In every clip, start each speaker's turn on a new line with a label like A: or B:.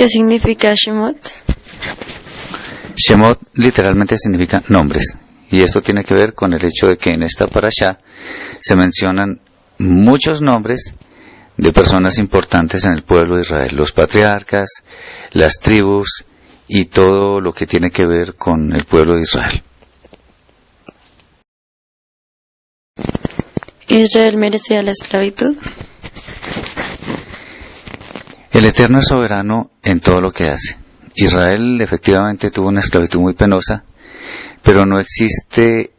A: ¿Qué significa Shemot?
B: Shemot literalmente significa nombres, y esto tiene que ver con el hecho de que en esta parashá se mencionan muchos nombres de personas importantes en el pueblo de Israel, los patriarcas, las tribus y todo lo que tiene que ver con el pueblo de Israel.
A: ¿Israel merecía la esclavitud?
B: El Eterno es soberano en todo lo que hace. Israel efectivamente tuvo una esclavitud muy penosa, pero no existe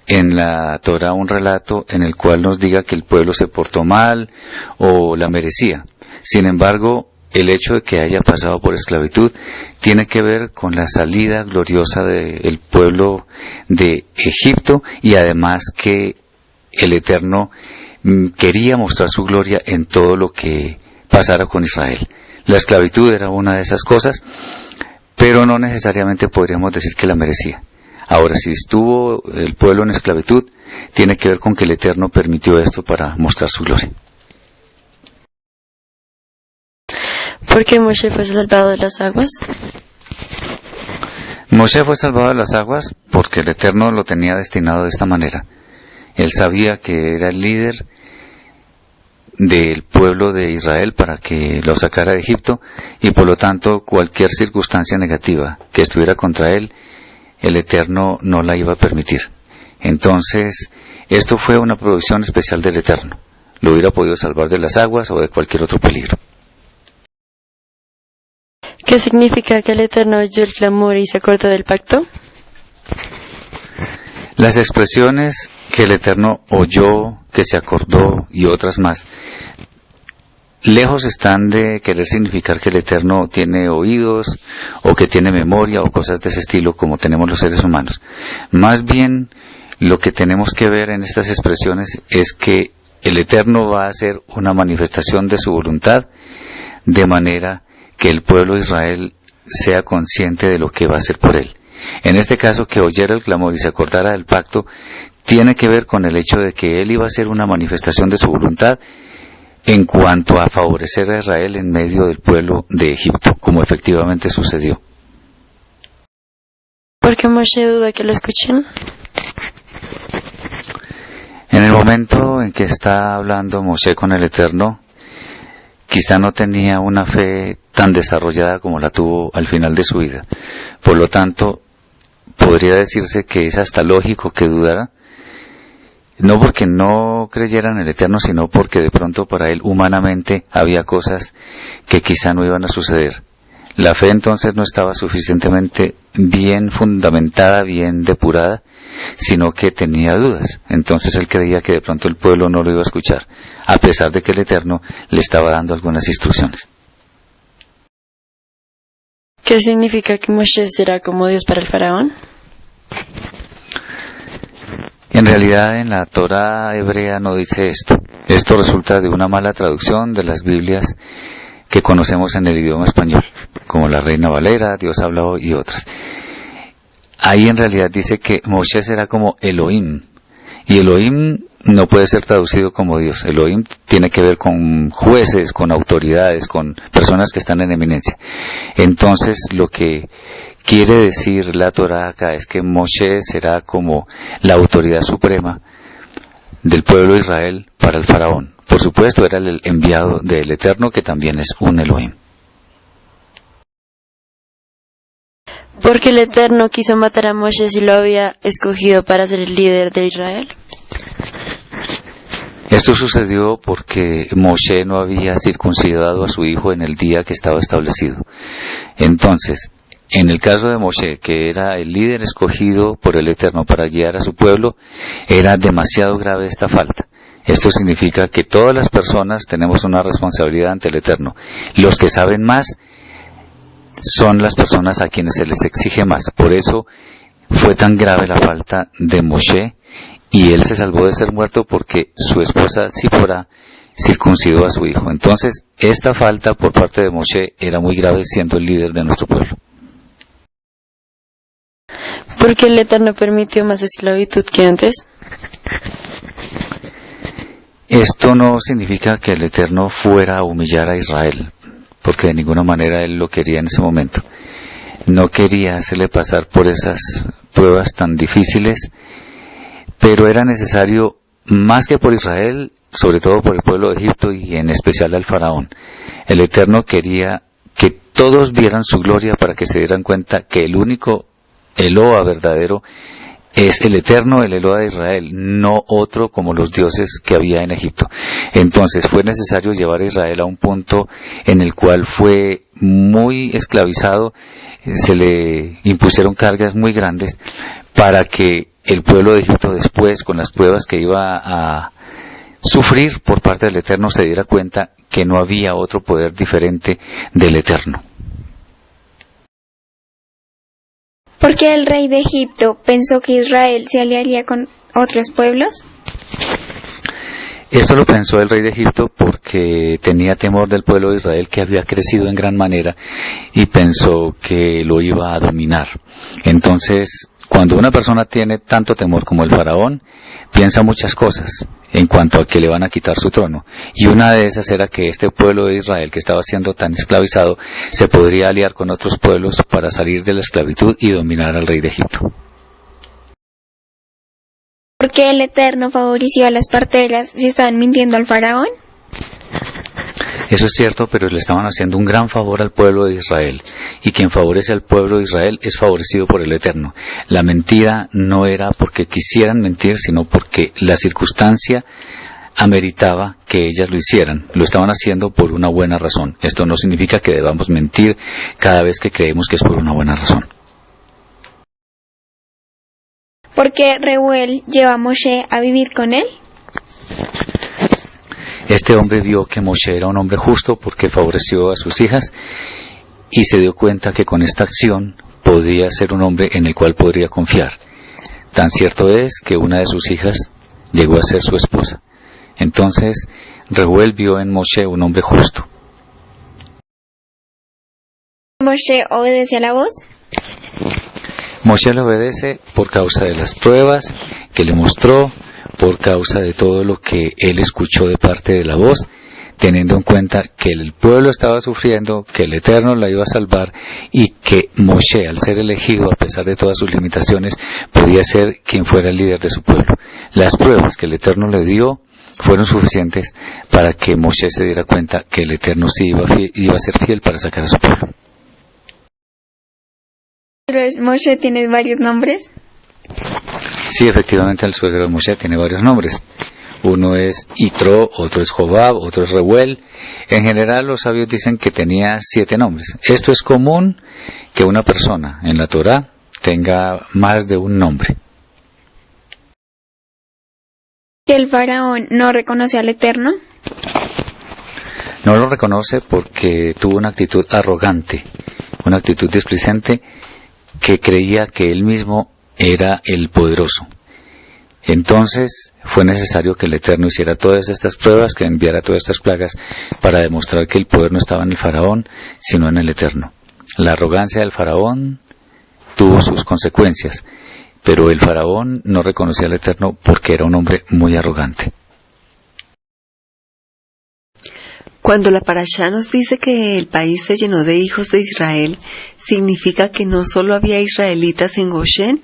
B: en la Torah un relato en el cual nos diga que el pueblo se portó mal o la merecía. Sin embargo, el hecho de que haya pasado por esclavitud tiene que ver con la salida gloriosa del pueblo de Egipto, y además que el Eterno quería mostrar su gloria en todo lo que pasara con Israel. La esclavitud era una de esas cosas, pero no necesariamente podríamos decir que la merecía. Ahora, si estuvo el pueblo en esclavitud, tiene que ver con que el Eterno permitió esto para mostrar su gloria.
A: ¿Por qué Moshe fue salvado de las aguas?
B: Moshe fue salvado de las aguas porque el Eterno lo tenía destinado de esta manera. Él sabía que era el líder del pueblo de Israel para que lo sacara de Egipto, y por lo tanto cualquier circunstancia negativa que estuviera contra él, el Eterno no la iba a permitir. Entonces, esto fue una provisión especial del Eterno. Lo hubiera podido salvar de las aguas o de cualquier otro peligro.
A: ¿Qué significa que el Eterno oyó el clamor y se acordó del pacto?
B: Las expresiones que el Eterno oyó, que se acordó y otras más, lejos están de querer significar que el Eterno tiene oídos o que tiene memoria o cosas de ese estilo como tenemos los seres humanos. Más bien, lo que tenemos que ver en estas expresiones es que el Eterno va a hacer una manifestación de su voluntad, de manera que el pueblo de Israel sea consciente de lo que va a hacer por él. En este caso, que oyera el clamor y se acordara del pacto, tiene que ver con el hecho de que él iba a hacer una manifestación de su voluntad en cuanto a favorecer a Israel en medio del pueblo de Egipto, como efectivamente sucedió.
A: ¿Por qué Moshe duda que lo escuchen?
B: En el momento en que está hablando Moshe con el Eterno, quizá no tenía una fe tan desarrollada como la tuvo al final de su vida. Por lo tanto, podría decirse que es hasta lógico que dudara, no porque no creyera en el Eterno, sino porque de pronto para él humanamente había cosas que quizá no iban a suceder. La fe entonces no estaba suficientemente bien fundamentada, bien depurada, sino que tenía dudas. Entonces él creía que de pronto el pueblo no lo iba a escuchar, a pesar de que el Eterno le estaba dando algunas instrucciones.
A: ¿Qué significa que Moshe será como Dios para el faraón?
B: En realidad en la Torah hebrea no dice esto. Esto resulta de una mala traducción de las Biblias que conocemos en el idioma español, como la Reina Valera, Dios habla hoy y otras. Ahí en realidad dice que Moshe será como Elohim, y Elohim no puede ser traducido como Dios. Elohim tiene que ver con jueces, con autoridades, con personas que están en eminencia. Entonces lo que quiere decir la Torah acá es que Moshe será como la autoridad suprema del pueblo de Israel para el faraón. Por supuesto, era el enviado del Eterno, que también es un Elohim.
A: ¿Por qué el Eterno quiso matar a Moshe si lo había escogido para ser el líder de Israel?
B: Esto sucedió porque Moshe no había circuncidado a su hijo en el día que estaba establecido. Entonces, en el caso de Moshe, que era el líder escogido por el Eterno para guiar a su pueblo, era demasiado grave esta falta. Esto significa que todas las personas tenemos una responsabilidad ante el Eterno. Los que saben más son las personas a quienes se les exige más. Por eso fue tan grave la falta de Moshe, y él se salvó de ser muerto porque su esposa Zipora circuncidó a su hijo. Entonces, esta falta por parte de Moshe era muy grave, siendo el líder de nuestro pueblo.
A: ¿Por qué el Eterno permitió más esclavitud que antes?
B: Esto no significa que el Eterno fuera a humillar a Israel, porque de ninguna manera él lo quería en ese momento. No quería hacerle pasar por esas pruebas tan difíciles, pero era necesario, más que por Israel, sobre todo por el pueblo de Egipto y en especial al faraón. El Eterno quería que todos vieran su gloria para que se dieran cuenta que el único Eloa verdadero es el Eterno, el Eloa de Israel, no otro como los dioses que había en Egipto. Entonces fue necesario llevar a Israel a un punto en el cual fue muy esclavizado, se le impusieron cargas muy grandes para que el pueblo de Egipto después, con las pruebas que iba a sufrir por parte del Eterno, se diera cuenta que no había otro poder diferente del Eterno.
C: ¿Por qué el rey de Egipto pensó que Israel se aliaría con otros pueblos?
B: Esto lo pensó el rey de Egipto porque tenía temor del pueblo de Israel, que había crecido en gran manera, y pensó que lo iba a dominar. Entonces, cuando una persona tiene tanto temor como el faraón, piensa muchas cosas en cuanto a que le van a quitar su trono. Y una de esas era que este pueblo de Israel, que estaba siendo tan esclavizado, se podría aliar con otros pueblos para salir de la esclavitud y dominar al rey de Egipto.
C: ¿Por qué el Eterno favoreció a las parteras si estaban mintiendo al faraón?
B: Eso es cierto, pero le estaban haciendo un gran favor al pueblo de Israel, y quien favorece al pueblo de Israel es favorecido por el Eterno. La mentira no era porque quisieran mentir, sino porque la circunstancia ameritaba que ellas lo hicieran. Lo estaban haciendo por una buena razón. Esto no significa que debamos mentir cada vez que creemos que es por una buena razón.
C: ¿Por qué Reuel lleva a Moshe a vivir con él?
B: Este hombre vio que Moshe era un hombre justo porque favoreció a sus hijas y se dio cuenta que con esta acción podía ser un hombre en el cual podría confiar. Tan cierto es que una de sus hijas llegó a ser su esposa. Entonces Reuel vio en Moshe un hombre justo.
C: ¿Moshe obedece a la voz?
B: Moshe le obedece por causa de las pruebas que le mostró, por causa de todo lo que él escuchó de parte de la voz, teniendo en cuenta que el pueblo estaba sufriendo, que el Eterno la iba a salvar y que Moshe, al ser elegido a pesar de todas sus limitaciones, podía ser quien fuera el líder de su pueblo. Las pruebas que el Eterno le dio fueron suficientes para que Moshe se diera cuenta que el Eterno sí iba a ser fiel para sacar a su pueblo.
C: ¿Moshe tiene varios nombres?
B: Sí, efectivamente el suegro de Moshe tiene varios nombres. Uno es Itro, otro es Jobab, otro es Reuel. En general los sabios dicen que tenía 7 nombres. Esto es común que una persona en la Torá tenga más de un nombre.
C: ¿Que el faraón no reconoce al Eterno?
B: No lo reconoce porque tuvo una actitud arrogante, una actitud displicente, que creía que él mismo era el poderoso. Entonces fue necesario que el Eterno hiciera todas estas pruebas, que enviara todas estas plagas para demostrar que el poder no estaba en el faraón, sino en el Eterno. La arrogancia del faraón tuvo sus consecuencias, pero el faraón no reconocía al Eterno porque era un hombre muy arrogante.
D: Cuando la parashá nos dice que el país se llenó de hijos de Israel, ¿significa que no solo había israelitas en Goshen?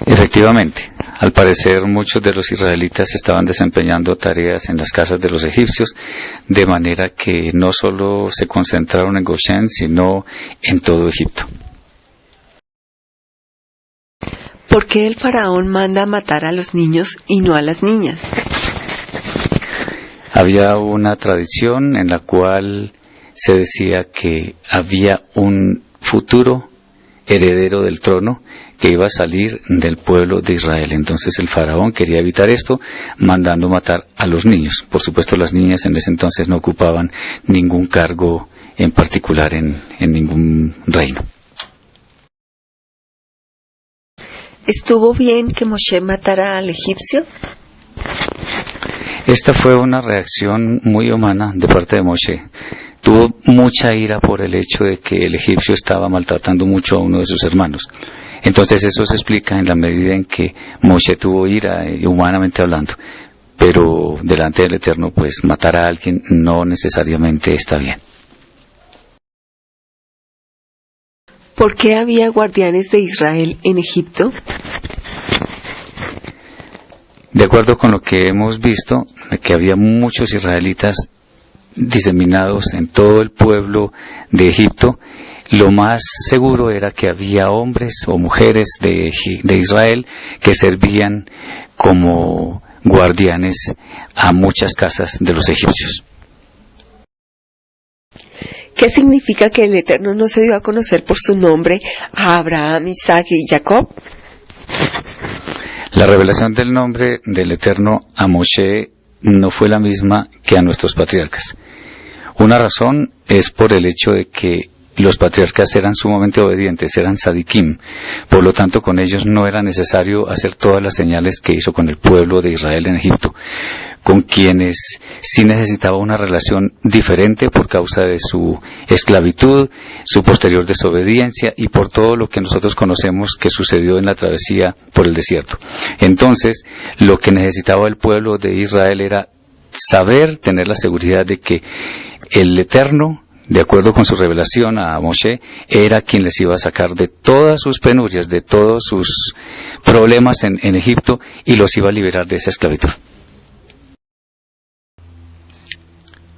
B: Efectivamente, al parecer muchos de los israelitas estaban desempeñando tareas en las casas de los egipcios, de manera que no solo se concentraron en Goshen, sino en todo Egipto.
D: ¿Por qué el faraón manda matar a los niños y no a las niñas?
B: Había una tradición en la cual se decía que había un futuro heredero del trono que iba a salir del pueblo de Israel. Entonces el faraón quería evitar esto, mandando matar a los niños. Por supuesto, las niñas en ese entonces no ocupaban ningún cargo en particular en ningún reino.
D: ¿Estuvo bien que Moshe matara al egipcio?
B: Esta fue una reacción muy humana de parte de Moshe. Tuvo mucha ira por el hecho de que el egipcio estaba maltratando mucho a uno de sus hermanos. Entonces eso se explica en la medida en que Moshe tuvo ira, humanamente hablando. pero delante del Eterno, pues matar a alguien no necesariamente está bien.
D: ¿Por qué había guardianes de Israel en Egipto?
B: De acuerdo con lo que hemos visto, que había muchos israelitas diseminados en todo el pueblo de Egipto, lo más seguro era que había hombres o mujeres de Israel que servían como guardianes a muchas casas de los egipcios.
D: ¿Qué significa que el Eterno no se dio a conocer por su nombre a Abraham, Isaac y Jacob?
B: La revelación del nombre del Eterno a Moshe no fue la misma que a nuestros patriarcas. Una razón es por el hecho de que los patriarcas eran sumamente obedientes, eran sadikim, por lo tanto con ellos no era necesario hacer todas las señales que hizo con el pueblo de Israel en Egipto, con quienes sí necesitaba una relación diferente por causa de su esclavitud, su posterior desobediencia y por todo lo que nosotros conocemos que sucedió en la travesía por el desierto. Entonces, lo que necesitaba el pueblo de Israel era saber, tener la seguridad de que el Eterno, de acuerdo con su revelación a Moshe, era quien les iba a sacar de todas sus penurias, de todos sus problemas en Egipto, y los iba a liberar de esa esclavitud.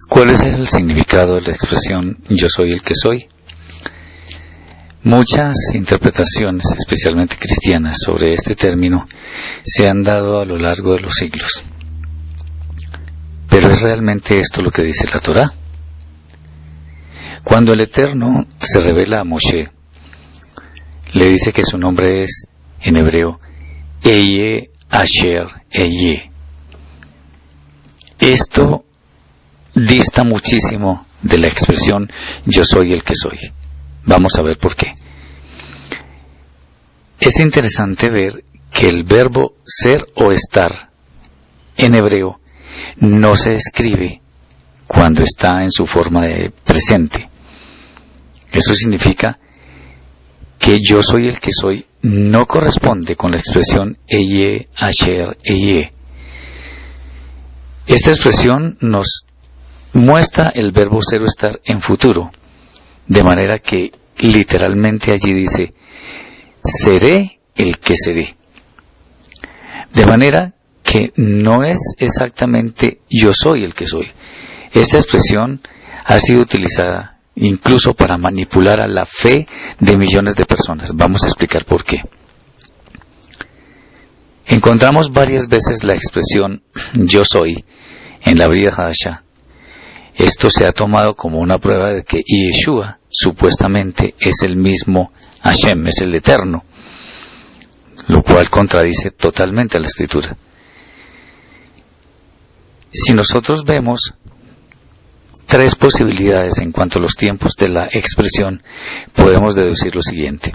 B: ¿Cuál es el significado de la expresión yo soy el que soy? Muchas interpretaciones, especialmente cristianas, sobre este término se han dado a lo largo de los siglos. Pero ¿es realmente esto lo que dice la Torá? Cuando el Eterno se revela a Moshe, le dice que su nombre es, en hebreo, Eye Asher Eye. Esto dista muchísimo de la expresión yo soy el que soy. Vamos a ver por qué. Es interesante ver que el verbo ser o estar en hebreo no se escribe cuando está en su forma de presente. Eso significa que yo soy el que soy no corresponde con la expresión Eye Asher Eye. Esta expresión nos muestra el verbo ser o estar en futuro, de manera que literalmente allí dice seré el que seré, de manera que no es exactamente yo soy el que soy. Esta expresión ha sido utilizada incluso para manipular a la fe de millones de personas. Vamos a explicar por qué. Encontramos varias veces la expresión yo soy en la Brit Hadashah. Esto se ha tomado como una prueba de que Yeshua supuestamente es el mismo Hashem, es el Eterno, lo cual contradice totalmente a la Escritura. Si nosotros vemos tres posibilidades en cuanto a los tiempos de la expresión, podemos deducir lo siguiente.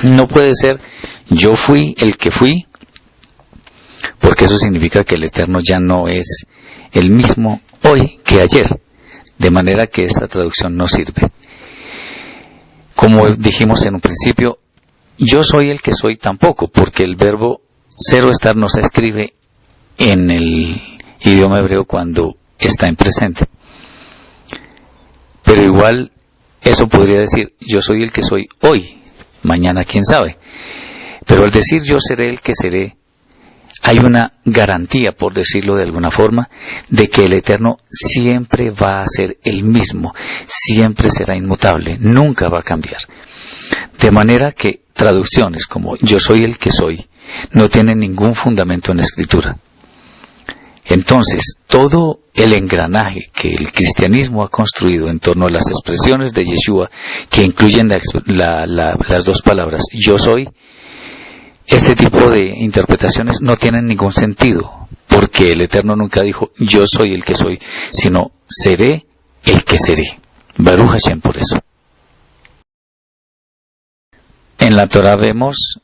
B: No puede ser yo fui el que fui, porque eso significa que el Eterno ya no es el mismo hoy que ayer, de manera que esta traducción no sirve. Como dijimos en un principio, yo soy el que soy tampoco, porque el verbo ser o estar no se escribe en el idioma hebreo cuando está en presente. Pero igual eso podría decir yo soy el que soy hoy, mañana quién sabe. Pero al decir yo seré el que seré, hay una garantía, por decirlo de alguna forma, de que el Eterno siempre va a ser el mismo, siempre será inmutable, nunca va a cambiar. De manera que traducciones como yo soy el que soy no tienen ningún fundamento en la Escritura. Entonces, todo el engranaje que el cristianismo ha construido en torno a las expresiones de Yeshua, que incluyen las dos palabras yo soy, este tipo de interpretaciones no tienen ningún sentido, porque el Eterno nunca dijo yo soy el que soy, sino seré el que seré. Baruch Hashem por eso. En la Torah vemos,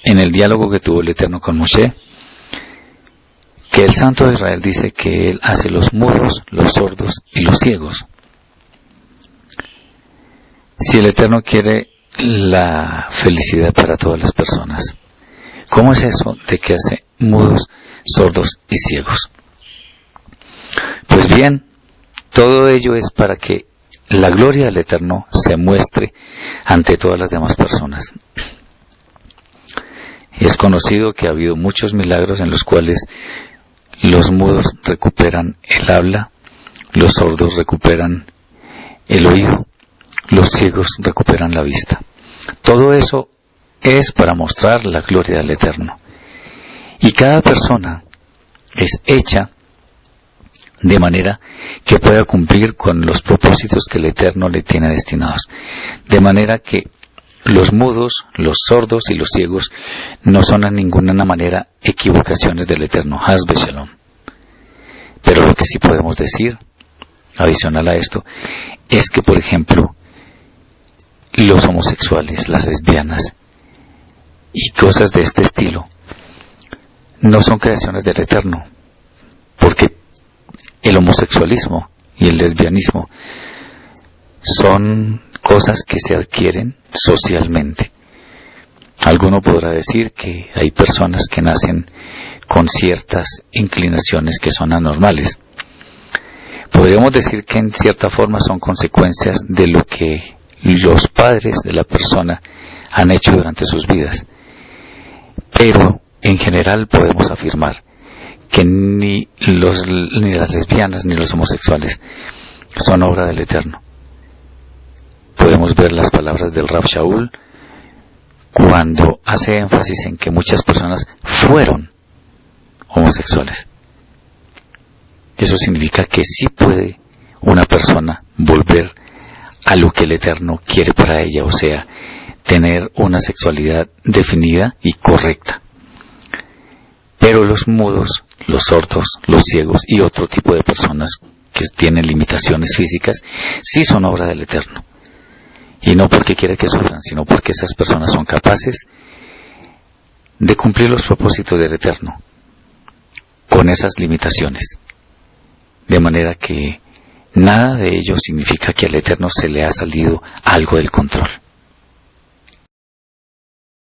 B: en el diálogo que tuvo el Eterno con Moshe, que el Santo de Israel dice que Él hace los mudos, los sordos y los ciegos. Si el Eterno quiere la felicidad para todas las personas, ¿cómo es eso de que hace mudos, sordos y ciegos. Pues bien, todo ello es para que la gloria del Eterno se muestre ante todas las demás personas. Es conocido que ha habido muchos milagros en los cuales los mudos recuperan el habla, los sordos recuperan el oído, los ciegos recuperan la vista. Todo eso es para mostrar la gloria del Eterno. Y cada persona es hecha de manera que pueda cumplir con los propósitos que el Eterno le tiene destinados. De manera que los mudos, los sordos y los ciegos no son de ninguna manera equivocaciones del Eterno. Haz Shalom. Pero lo que sí podemos decir, adicional a esto, es que, por ejemplo, los homosexuales, las lesbianas y cosas de este estilo no son creaciones del Eterno, porque el homosexualismo y el lesbianismo son cosas que se adquieren socialmente. Alguno podrá decir que hay personas que nacen con ciertas inclinaciones que son anormales. Podríamos decir que en cierta forma son consecuencias de lo que los padres de la persona han hecho durante sus vidas. Pero en general podemos afirmar que ni las lesbianas ni los homosexuales son obra del Eterno. Podemos ver las palabras del Rav Shaul cuando hace énfasis en que muchas personas fueron homosexuales. Eso significa que sí puede una persona volver a lo que el Eterno quiere para ella, o sea, tener una sexualidad definida y correcta. Pero los mudos, los sordos, los ciegos y otro tipo de personas que tienen limitaciones físicas sí son obra del Eterno. Y no porque quiere que sufran, sino porque esas personas son capaces de cumplir los propósitos del Eterno con esas limitaciones. De manera que nada de ello significa que al Eterno se le ha salido algo del control.